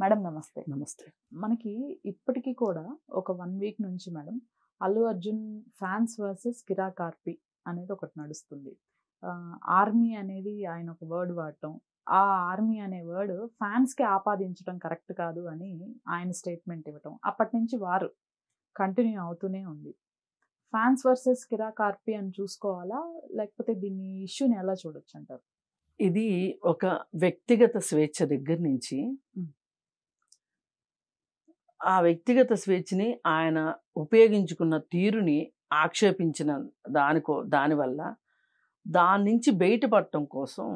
Madam నమస్తే. నమస్తే. మనకి ఇప్పటికి కూడా ఒక 1 వీక్ నుంచి madam 'Allu Arjun' fans versus 'కిరా కార్పి' అనేది ఒకటి నడుస్తుంది. ఆర్మీ అనేది ఆయన ఒక వర్డ్ వాడటం. ఆ ఆర్మీ అనే వర్డ్ ఫ్యాన్స్‌కి ఆపాదించడం కరెక్ట్ కాదు అని ఆయన స్టేట్మెంట్ ఇవ్వటం. అప్పటినుంచి వార్ కంటిన్యూ అవుతూనే ఉంది. ఫ్యాన్స్ వర్సెస్ 'కిరా కార్పి' అని చూసుకోవాలా? లేకపోతే దీన్ని ఇష్యూని ఎలా చూడొచ్చంటారు? ఇది ఒక వ్యక్తిగత స్వేచ్ఛ దగ్గర నుంచి హ్మ్. ఆ వ్యక్తిగత స్వేచ్ఛని ఆయన ఉపయోగించుకున్న తీరుని ఆక్షేపించిన దానివల్ల దాని నుంచి బయటపడటం కోసం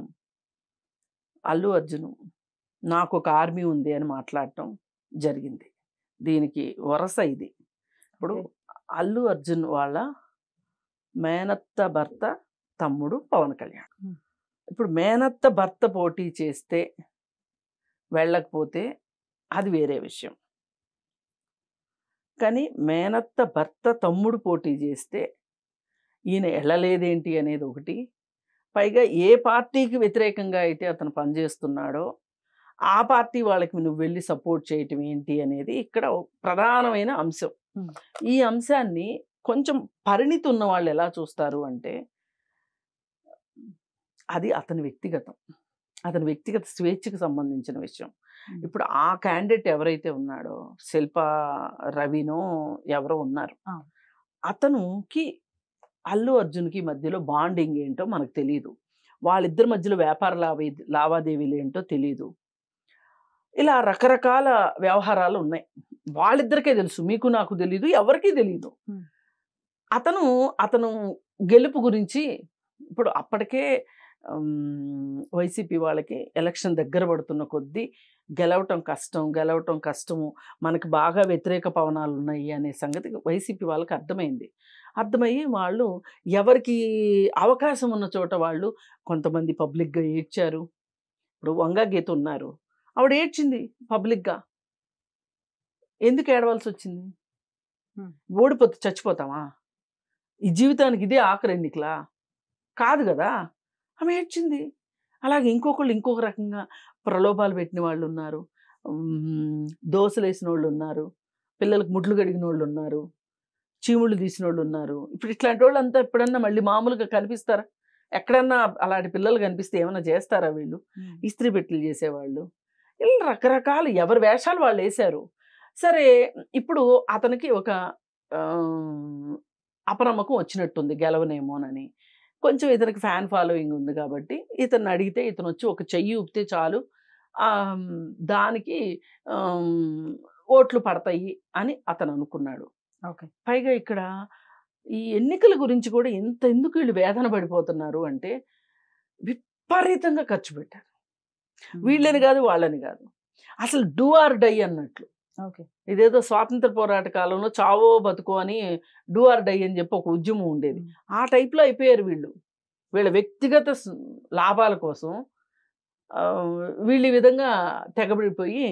అల్లు అర్జున్ నాకొక ఆర్మీ ఉంది అని మాట్లాడటం జరిగింది. దీనికి వరస ఇది. ఇప్పుడు ఓకే. అల్లు అర్జున్ వాళ్ళ మేనత్త భర్త తమ్ముడు పవన్ కళ్యాణ్. హ్మ్. ఇప్పుడు మేనత్త భర్త పోటీ చేస్తే వెళ్ళకపోతే అది వేరే విషయం. కానీ మేనత్త భర్త తమ్ముడు పోటీ చేస్తే ఈయన వెళ్ళలేదేంటి అనేది ఒకటి. పైగా ఏ పార్టీకి వ్యతిరేకంగా అయితే అతను పనిచేస్తున్నాడో ఆ పార్టీ వాళ్ళకి నువ్వు వెళ్ళి సపోర్ట్ చేయటం ఏంటి అనేది ఇక్కడ ప్రధానమైన అంశం. హ్మ్. ఈ అంశాన్ని కొంచెం పరిణితి ఉన్న వాళ్ళు ఎలా చూస్తారు అంటే అది అతని వ్యక్తిగతం. అతని వ్యక్తిగత స్వేచ్ఛకు సంబంధించిన విషయం. హ్మ్. ఇప్పుడు ఆ క్యాండిడేట్ ఎవరైతే ఉన్నాడో శిల్పా రవినో ఎవరో ఉన్నారు. ఆ! అతనుకి అల్లు అర్జున్‌కి మధ్యలో బాండింగ్ ఏంటో మనకు తెలీదు. వాళ్ళిద్దరి మధ్యలో వ్యాపార లావాదేవీలు ఏంటో తెలీదు. ఇలా రకరకాల వ్యవహారాలు ఉన్నాయి. వాళ్ళిద్దరికే తెలుసు. మీకు నాకు తెలీదు. ఎవరికీ తెలీదు. హ్మ్. అతను గెలుపు గురించి ఇప్పుడు అప్పటికే వైసీపీ వాళ్ళకి ఎలక్షన్ దగ్గర పడుతున్న కొద్దీ గెలవటం కష్టము. మనకు బాగా వ్యతిరేక పవనాలు ఉన్నాయి అనే సంగతి వైసీపీ వాళ్ళకి అర్థమైంది. అర్థమయ్యి వాళ్ళు ఎవరికి అవకాశం ఉన్న చోట వాళ్ళు కొంతమంది పబ్లిక్‌గా ఏడ్చారు. ఇప్పుడు వంగా గీత ఉన్నారు. ఆవిడ ఏడ్చింది పబ్లిక్‌గా. ఎందుకు ఏడవాల్సొచ్చింది? హ్మ్. ఓడిపోతే చచ్చిపోతామా? ఈ జీవితానికి ఇదే ఆఖరి ఎన్నికలా? కాదు గదా! ఆమె ఏడ్చింది. అలాగే ఇంకొకళ్ళు ఇంకొక రకంగా ప్రలోభాలు పెట్టిన వాళ్ళున్నారు. దోసలేసినోళ్ళున్నారు. పిల్లలకి ముడ్లు కడిగినోళ్ళున్నారు. చీముళ్ళు తీసినోళ్ళున్నారు. ఇప్పుడు ఇట్లాంటోళ్ళంతా ఎప్పుడన్నా మళ్ళీ మామూలుగా కనిపిస్తారా? ఎక్కడన్నా అలాంటి పిల్లలు కనిపిస్తే ఏమన్నా చేస్తారా వీళ్ళు? హ్మ్. ఇస్త్రీ పెట్టెలు చేసేవాళ్ళు. ఇలా రకరకాలు ఎవరి వేషాలు వాళ్ళేశారు. సరే ఇప్పుడు అతనికి ఒక అపనమ్మకం వచ్చినట్టుంది గెలవనేమోనని. కొంచెం ఇతనికి ఫ్యాన్ ఫాలోయింగ్ ఉంది కాబట్టి ఇతన్ని అడిగితే ఇతనొచ్చి ఒక చెయ్యి ఊపితే చాలు దానికి ఓట్లు పడతాయి అని అతను అనుకున్నాడు. ఓకే. పైగా ఇక్కడ ఈ ఎన్నికల గురించి కూడా ఎందుకు వీళ్ళు వేదన పడిపోతున్నారు అంటే విపరీతంగా ఖర్చు పెట్టారు. వీళ్ళని హ్మ్. కాదు వాళ్ళని కాదు. అసలు డూ ఆర్ డై అన్నట్లు. ఓకే. ఇదేదో స్వాతంత్ర పోరాట కాలంలో చావో బతుకో అని డూ ఆర్ డై అని చెప్పి ఒక ఉద్యమం ఉండేది. హ్మ్. ఆ టైప్‌లో అయిపోయారు వీళ్ళు. వీళ్ళ వ్యక్తిగత లాభాల కోసం వీళ్ళు ఈ విధంగా తెగబడిపోయి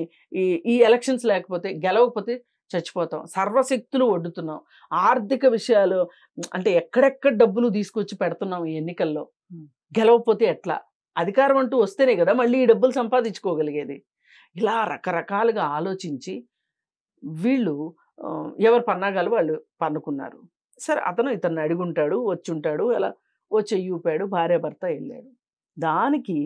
ఈ ఎలక్షన్స్ లేకపోతే గెలవకపోతే చచ్చిపోతాం. సర్వశక్తులు ఒడ్డుతున్నాం. ఆర్థిక విషయాలు అంటే ఎక్కడెక్కడ డబ్బులు తీసుకొచ్చి పెడుతున్నాం ఈ ఎన్నికల్లో. హ్మ్. గెలవకపోతే ఎట్లా? అధికారం అంటూ వస్తేనే కదా మళ్ళీ ఈ డబ్బులు సంపాదించుకోగలిగేది. ఇలా రకరకాలుగా ఆలోచించి వీళ్ళు ఎవరి పన్నాగాలు వాళ్ళు పన్నుకున్నారు. సరే అతను ఇతన్ని అడిగుంటాడు, వచ్చుంటాడు. అలా ఓ చెయ్యి ఊపాడు. భార్యాభర్త ఎళ్ళారు. దానికి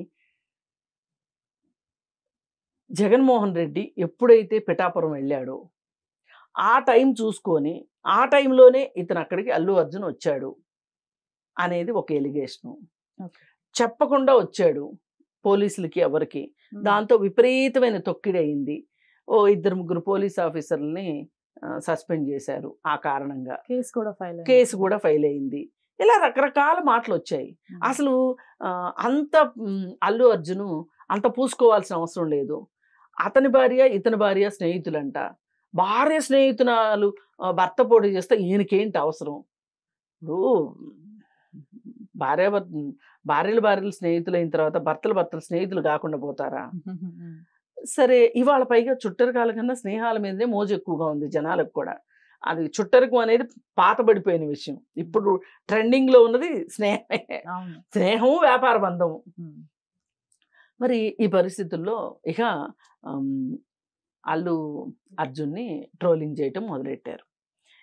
జగన్మోహన్ రెడ్డి ఎప్పుడైతే పిఠాపురం వెళ్ళాడో, ఆ టైం చూసుకొని, ఆ టైంలోనే ఇతను అక్కడికి అల్లు అర్జున్ వచ్చాడు అనేది ఒక ఎలిగేషను. ఓకే. చెప్పకుండా వచ్చాడు పోలీసులకి ఎవరికి. హ్మ్. దాంతో విపరీతమైన తొక్కిడయింది. ఓ ఇద్దరు ముగ్గురు పోలీస్ ఆఫీసర్‌లని సస్పెండ్ చేశారు ఆ కారణంగా. కేస్ కూడా ఫైల్ అయింది. కేసు కూడా ఫైల్ అయింది. ఇలా రకరకాల మాటలొచ్చాయి. హ్మ్. అసలు అల్లు అర్జును అంత పూసుకోవాల్సిన అవసరం లేదు. అతని భార్య, ఇతని భార్య స్నేహితులంట. భార్య స్నేహితురాలు భర్త పోటీ చేస్తే ఈయనకేంటి అవసరం? ఇప్పుడు భార్యాభర్త భార్యలు స్నేహితులైన తర్వాత భర్తలు స్నేహితులు కాకుండా పోతారా? హ్మ్. సరే ఇవాళ పైగా చుట్టరికాల కన్నా స్నేహాల మీదనే మోజు ఎక్కువగా ఉంది జనాలకు కూడా. అది చుట్టరికం అనేది పాతబడిపోయిన విషయం. ఇప్పుడు ట్రెండింగ్‌లో ఉన్నది స్నేహమే. అవును. స్నేహము, వ్యాపార బంధము. హ్మ్. మరి ఈ పరిస్థితుల్లో ఇక ఆహ్, అల్లు అర్జున్ని ట్రోలింగ్ చేయటం మొదలెట్టారు.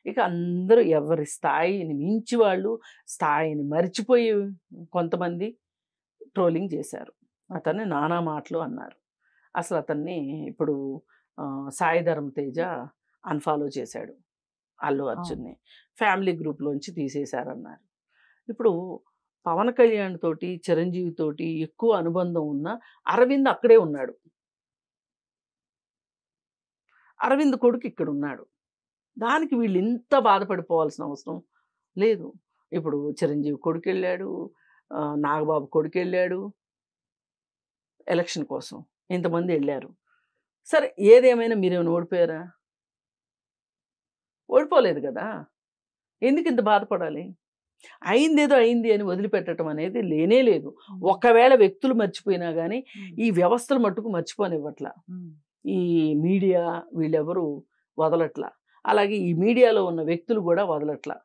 ఇక అందరూ ఎవరి స్థాయిని మించి వాళ్ళు స్థాయిని మర్చిపోయి కొంతమంది ట్రోలింగ్ చేశారు. అతన్ని నానా మాటలు అన్నారు. అసలు అతన్ని ఇప్పుడు సాయి ధరమ్ తేజ అన్ఫాలో చేశాడు అల్లు అర్జున్ని. ఫ్యామిలీ గ్రూప్లోంచి తీసేశారన్నారు. ఇప్పుడు పవన్ కళ్యాణ్ తోటి చిరంజీవి తోటి ఎక్కువ అనుబంధం ఉన్న అరవింద్ అక్కడే ఉన్నాడు. అరవింద్ కొడుకు ఇక్కడ ఉన్నాడు. దానికి వీళ్ళు ఇంత బాధపడిపోవాల్సిన అవసరం లేదు. ఇప్పుడు చిరంజీవి కొడుకు వెళ్ళాడు, నాగబాబు కొడుకు వెళ్ళాడు ఎలక్షన్ కోసం, ఇంతమంది వెళ్ళారు. సరే ఏదేమైనా మీరేమైనా ఓడిపోయారా? ఓడిపోలేదు కదా. ఎందుకు ఇంత బాధపడాలి? అయిందేదో అయింది అని వదిలిపెట్టడం అనేది లేనే లేదు. ఒకవేళ వ్యక్తులు మర్చిపోయినా కానీ ఈ వ్యవస్థలు మట్టుకు మర్చిపోనివ్వట్లా. ఈ మీడియా వీళ్ళెవరు వదలట్లా. అలాగే ఈ మీడియాలో ఉన్న వ్యక్తులు కూడా వదలట్లా.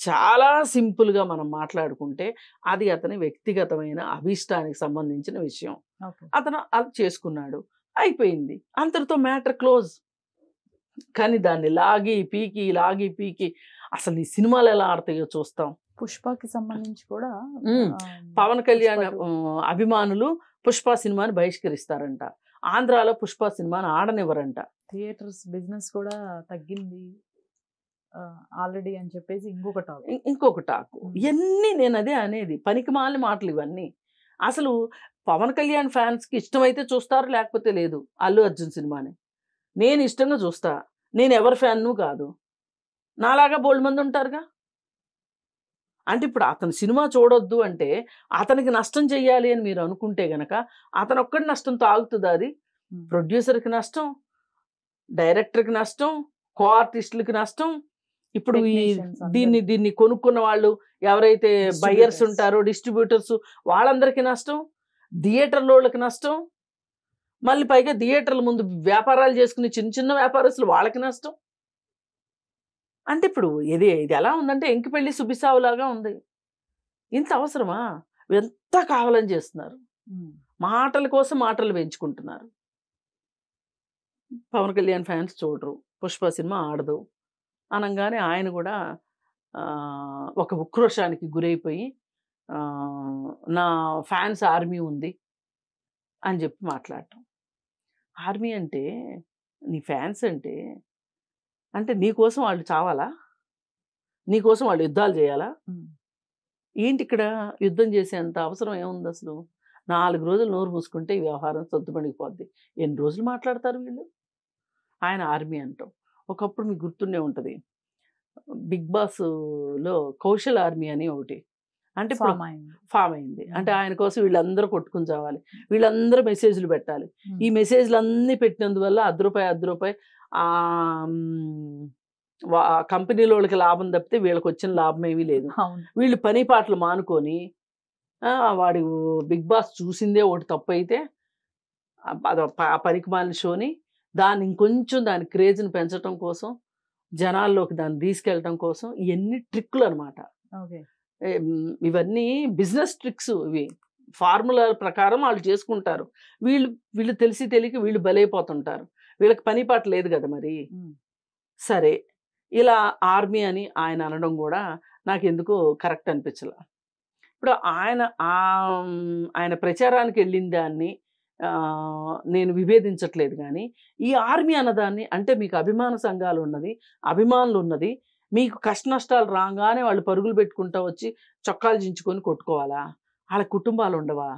చాలా సింపుల్గా మనం మాట్లాడుకుంటే అది అతని వ్యక్తిగతమైన అభిష్టానికి సంబంధించిన విషయం. అతను అది చేసుకున్నాడు, అయిపోయింది, అంతటితో మ్యాటర్ క్లోజ్. కానీ దాన్ని లాగి పీకి అసలు ఈ సినిమాలు ఎలా ఆడతాయో చూస్తాం. పుష్పకి సంబంధించి కూడా పవన్ కళ్యాణ్ అభిమానులు పుష్ప సినిమాని బహిష్కరిస్తారంట. ఆంధ్రాలో పుష్ప సినిమాని ఆడనివ్వరంట. థియేటర్స్ బిజినెస్ కూడా తగ్గింది ఆల్రెడీ అని చెప్పేసి ఇంకొక టాక్. ఇవన్నీ నేను అదే అనేది, పనికిమాలిన మాటలు ఇవన్నీ. అసలు పవన్ కళ్యాణ్ ఫ్యాన్స్కి ఇష్టమైతే చూస్తారు, లేకపోతే లేదు. అల్లు అర్జున్ సినిమాని నేను ఇష్టంగా చూస్తా. నేను ఎవరి ఫ్యాన్ను కాదు, నాలాగా బోల్డ్ మంది ఉంటారుగా. అంటే ఇప్పుడు అతను సినిమా చూడొద్దు అంటే అతనికి నష్టం చెయ్యాలి అని మీరు అనుకుంటే గనక అతను ఒక్కడి నష్టంతో ఆగుతుందా? అది ప్రొడ్యూసర్కి నష్టం, డైరెక్టర్కి నష్టం, కో ఆర్టిస్టులకి నష్టం. ఇప్పుడు ఈ దీన్ని కొనుక్కున్న వాళ్ళు ఎవరైతే బయ్యర్స్ ఉంటారో, డిస్ట్రిబ్యూటర్స్, వాళ్ళందరికీ నష్టం, థియేటర్ల వాళ్ళకి నష్టం, మళ్ళీ పైగా థియేటర్ల ముందు వ్యాపారాలు చేసుకునే చిన్న చిన్న వ్యాపారస్తులు వాళ్ళకి నష్టం. అంటే ఇప్పుడు ఇది ఎలా ఉందంటే ఎంకి పెళ్లి సుబిసావులాగా ఉంది. ఇంత అవసరమా? ఎంత కావాలని చేస్తున్నారు, మాటల కోసం మాటలు పెంచుకుంటున్నారు. పవన్ కళ్యాణ్ ఫ్యాన్స్ చూడరు, పుష్ప సినిమా ఆడదు అనగానే ఆయన కూడా ఒక ఉక్రోషానికి గురైపోయి నా ఫ్యాన్స్ ఆర్మీ ఉంది అని చెప్పి మాట్లాడటం. ఆర్మీ అంటే నీ ఫ్యాన్స్ అంటే నీకోసం వాళ్ళు చావాలా? నీకోసం వాళ్ళు యుద్ధాలు చేయాలా? ఏంటి ఇక్కడ యుద్ధం చేసేంత అవసరం ఏముంది అసలు? 4 రోజులు నోరు మూసుకుంటే ఈ వ్యవహారం సొద్దుపడిపోద్ది. ఎన్ని రోజులు మాట్లాడతారు వీళ్ళు? ఆయన ఆర్మీ అంటాం. ఒకప్పుడు మీకు గుర్తుండే ఉంటుంది, బిగ్ బాస్లో కౌశల్ ఆర్మీ అని ఒకటి అంటే ఫామ్ అయింది. అంటే ఆయన కోసం వీళ్ళందరూ కొట్టుకుని చావాలి, వీళ్ళందరూ మెసేజ్లు పెట్టాలి. ఈ మెసేజ్లు అన్నీ పెట్టినందువల్ల ₹1 కంపెనీలో వాళ్ళకి లాభం తప్పితే వీళ్ళకి వచ్చిన లాభం ఏమీ లేదు. వీళ్ళు పని పాటలు మానుకొని వాడి బిగ్ బాస్ చూసిందే ఒకటి తప్పు అయితే పనికి మాలిన షోని దాన్ని ఇంకొంచెం దాని క్రేజ్ని పెంచడం కోసం, జనాల్లోకి దాన్ని తీసుకెళ్ళటం కోసం ఇవన్నీ ట్రిక్లు అనమాట. ఇవన్నీ బిజినెస్ ట్రిక్స్. ఇవి ఫార్ములా ప్రకారం వాళ్ళు చేసుకుంటారు. వీళ్ళు తెలిసి తెలియక వీళ్ళు బలైపోతుంటారు. వీళ్ళకి పని పాట లేదు కదా మరి. సరే, ఇలా ఆర్మీ అని ఆయన అనడం కూడా నాకు ఎందుకో కరెక్ట్ అనిపించలే. ఇప్పుడు ఆయన ప్రచారానికి వెళ్ళిన దాన్ని నేను విభేదించట్లేదు, కానీ ఈ ఆర్మీ అన్నదాన్ని అంటే మీకు అభిమాన సంఘాలు ఉన్నది, అభిమానులు ఉన్నది, మీకు కష్ట నష్టాలు రాగానే వాళ్ళు పరుగులు పెట్టుకుంటూ వచ్చి చొక్కాలు చించుకొని కొట్టుకోవాలా? వాళ్ళ కుటుంబాలు ఉండవా?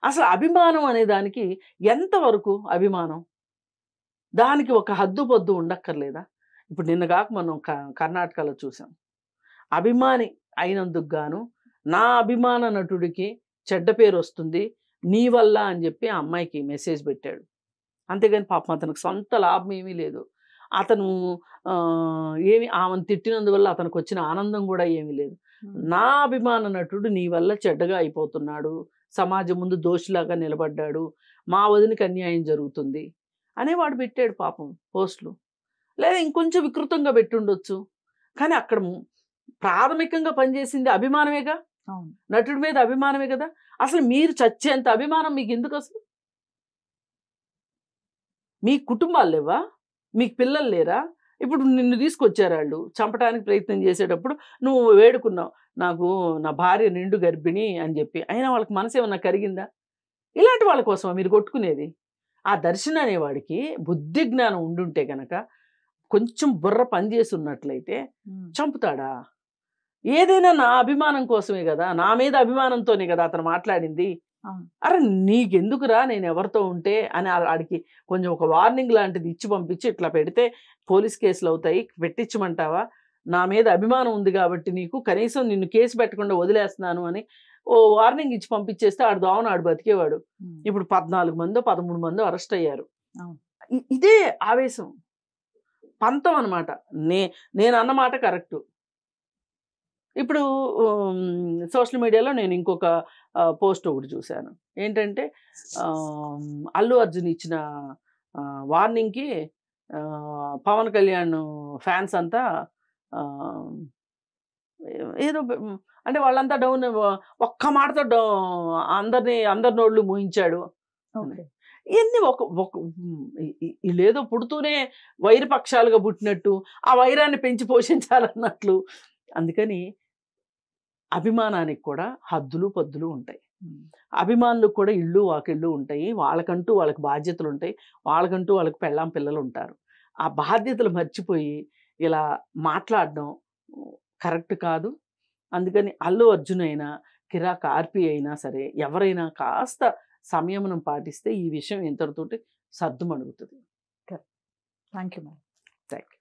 అసలు అభిమానం అనే దానికి ఎంతవరకు అభిమానం? దానికి ఒక హద్దు పొద్దు ఉండక్కర్లేదా? ఇప్పుడు నిన్నగాక మనం కర్ణాటకలో చూసాం, అభిమాని అయినందుకు గాను నా అభిమాన నటుడికి చెడ్డ పేరు వస్తుంది నీ వల్ల అని చెప్పి ఆ అమ్మాయికి మెసేజ్ పెట్టాడు. అంతేగాని పాపం అతనికి సొంత లాభం ఏమీ లేదు. అతను ఆమెను తిట్టినందువల్ల అతనికి వచ్చిన ఆనందం కూడా ఏమీ లేదు. నా అభిమాన నటుడు నీ వల్ల చెడ్డగా అయిపోతున్నాడు, సమాజం ముందు దోషిలాగా నిలబడ్డాడు, మా వదినికి అన్యాయం జరుగుతుంది అనేవాడు పెట్టాడు పాపం పోస్టులు. లేదా ఇంకొంచెం వికృతంగా పెట్టుండొచ్చు, కానీ అక్కడ ప్రాథమికంగా పనిచేసింది అభిమానమేగా, నటుడి మీద అభిమానమే కదా. అసలు మీరు చచ్చేంత అభిమానం మీకు ఎందుకు? అసలు మీ కుటుంబాలు లేవా? మీకు పిల్లలు లేరా? ఇప్పుడు నిన్ను తీసుకొచ్చారు వాళ్ళు చంపడానికి ప్రయత్నం చేసేటప్పుడు నువ్వు వేడుకున్నావు, నాకు నా భార్య నిండు గర్భిణి అని చెప్పి. అయినా వాళ్ళకి మనసు ఏమన్నా కరిగిందా? ఇలాంటి వాళ్ళ కోసమా మీరు కొట్టుకునేది? ఆ దర్శన్ అనేవాడికి బుద్ధి జ్ఞానం ఉండుంటే గనక, కొంచెం బుర్ర పనిచేసి ఉన్నట్లయితే చంపుతాడా? ఏదైనా నా అభిమానం కోసమే కదా, నా మీద అభిమానంతోనే కదా అతను మాట్లాడింది. అరే నీకెందుకురా నేను ఎవరితో ఉంటే అని ఆడికి కొంచెం ఒక వార్నింగ్ లాంటిది ఇచ్చి పంపించి, ఇట్లా పెడితే పోలీస్ కేసులు అవుతాయి, పెట్టించమంటావా? నా మీద అభిమానం ఉంది కాబట్టి నీకు కనీసం నిన్ను కేసు పెట్టకుండా వదిలేస్తున్నాను అని ఓ వార్నింగ్ ఇచ్చి పంపించేస్తే ఆడు దోమన ఆడు బతికేవాడు. ఇప్పుడు 14 మందో 13 మందో అరెస్ట్ అయ్యారు. ఇదే ఆవేశం, పంతం అనమాట. నేను అన్నమాట కరెక్టు. ఇప్పుడు సోషల్ మీడియాలో నేను ఇంకొక పోస్ట్ ఒకటి చూశాను. ఏంటంటే అల్లు అర్జున్ ఇచ్చిన వార్నింగ్కి పవన్ కళ్యాణ్ ఫ్యాన్స్ అంతా ఏదో అంటే వాళ్ళంతా డౌన్, ఒక్క మాటతో అందరి నోళ్ళు మూయించాడు. ఇవన్నీ వీళ్ళేదో పుడుతూనే వైర పక్షాలుగా పుట్టినట్టు, ఆ వైరాన్ని పెంచి పోషించాలన్నట్లు. అందుకని అభిమానానికి కూడా హద్దులు పద్దులు ఉంటాయి. అభిమానులకు కూడా ఇళ్ళు వాకిళ్ళు ఉంటాయి. వాళ్ళకంటూ వాళ్ళకి బాధ్యతలు ఉంటాయి. వాళ్ళకంటూ వాళ్ళకి పెళ్ళాం పిల్లలు ఉంటారు. ఆ బాధ్యతలు మర్చిపోయి ఇలా మాట్లాడడం కరెక్ట్ కాదు. అందుకని అల్లు అర్జున్ అయినా, కిరా కార్పి అయినా సరే, ఎవరైనా కాస్త సంయమనం పాటిస్తే ఈ విషయం ఇంతటితోటి సద్దుమణుగుతుంది. Thank you ma'am. Thank you.